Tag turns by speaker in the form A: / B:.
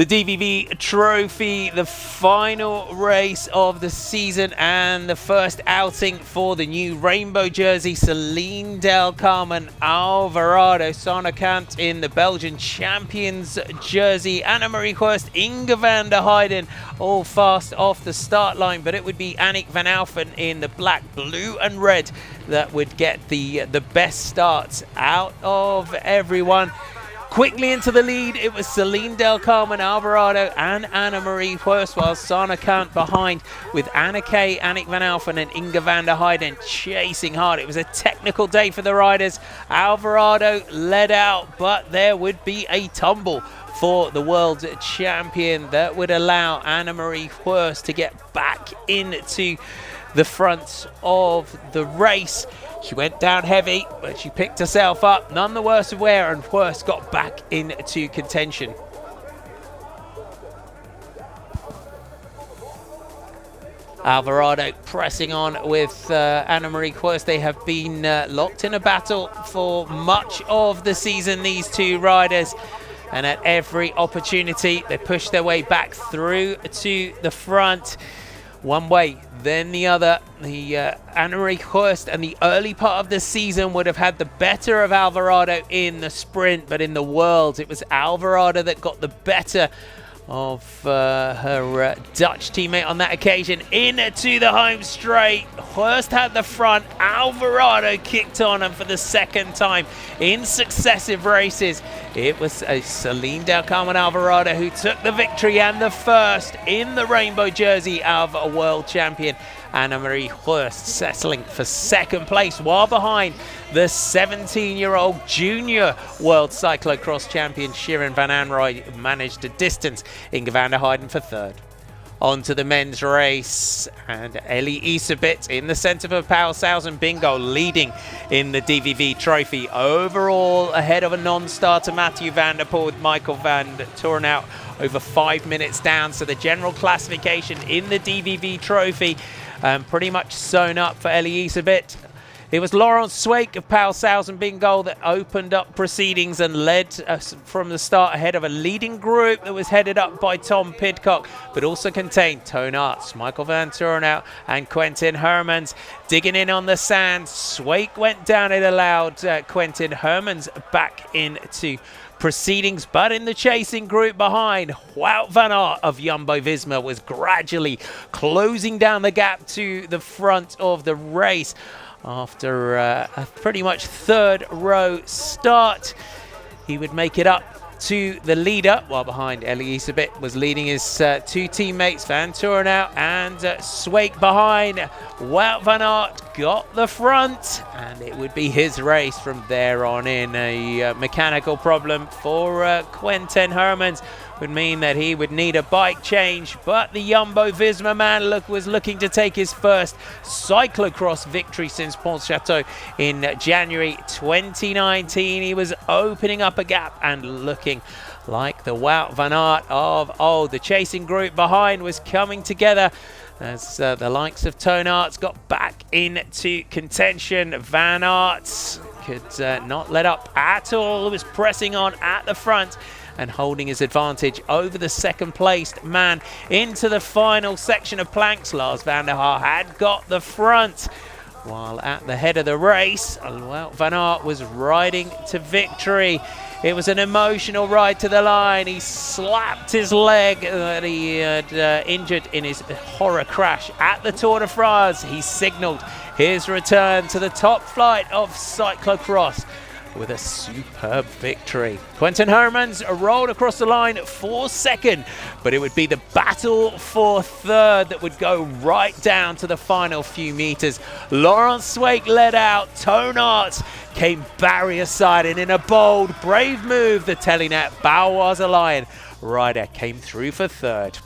A: DVV Trophy, the final race of the season and the first outing for the new rainbow jersey. Celine Del Carmen Alvarado, Sanne Cant in the Belgian champions jersey, Annemarie Hurst, Inge van der Heijden, all fast off the start line, but it would be Annemiek van Alphen in the black, blue and red that would get the best starts out of everyone. Quickly into the lead, it was Celine Del Carmen Alvarado and Annemarie Hurst, while Sanne Cant behind with Annemiek, Annemiek van Alphen and Inge van der Heijden chasing hard. It was a technical day for the riders. Alvarado led out, but there would be a tumble for the world champion that would allow Annemarie Hurst to get back into the front of the race. She went down heavy, but she picked herself up, none the worse for wear, and Hurst got back into contention. Alvarado pressing on with Annemarie Hurst. They have been locked in a battle for much of the season, these two riders. And at every opportunity, they push their way back through to the front. One way, then the other. The Annemarie Hurst and the early part of the season would have had the better of Alvarado in the sprint, but in the world, it was Alvarado that got the better of her Dutch teammate on that occasion. Into the home straight. Hurst had the front. Alvarado kicked on, and for the second time in successive races, it was Celine Del Carmen Alvarado who took the victory and the first in the rainbow jersey of a world champion. Annemarie Hurst settling for second place, while behind the 17-year-old junior world cyclocross champion Shirin van Anrooy managed to distance Inge van der Heijden for third. On to the men's race, and Elie Iserbyt in the centre for Poel Bingo leading in the DVV Trophy. Overall ahead of a non-starter Mathieu van der Poel with Michael van Toornout over 5 minutes down. So the general classification in the DVV Trophy pretty much sewn up for Elie Iserbyt. It was Laurent Sweeck of Poel Bingo that opened up proceedings and led from the start ahead of a leading group that was headed up by Tom Pidcock, but also contained Toon Aerts, Michael van Toornout and Quentin Hermans. Digging in on the sand, Sweeck went down. It allowed Quentin Hermans back into proceedings, but in the chasing group behind, Wout van Aert of Jumbo-Visma was gradually closing down the gap to the front of the race. After a pretty much third row start, he would make it up to the leader, while behind Elie Iserbyt was leading his two teammates, Van Toornout and Sweeck behind. Wout van Aert got the front, and it would be his race from there on in. A mechanical problem for Quentin Hermans would mean that he would need a bike change, but the Jumbo-Visma man was looking to take his first cyclocross victory since Pontchâteau in January 2019. He was opening up a gap and looking like the Wout van Aert of old. The chasing group behind was coming together as the likes of Toon Aerts got back into contention. Van Aert could not let up at all. He was pressing on at the front and holding his advantage over the second placed man into the final section of planks. Lars van der Haar had got the front, while at the head of the race, well, Van Aert was riding to victory. It was an emotional ride to the line. He slapped his leg that he had injured in his horror crash at the Tour de France. He signalled his return to the top flight of cyclocross with a superb victory. Quentin Hermans rolled across the line for second, but it would be the battle for third that would go right down to the final few meters. Laurent Sweeck led out. Toon Aerts came barrier side, and in a bold, brave move, the Telenet Bauwasser Lion rider came through for third.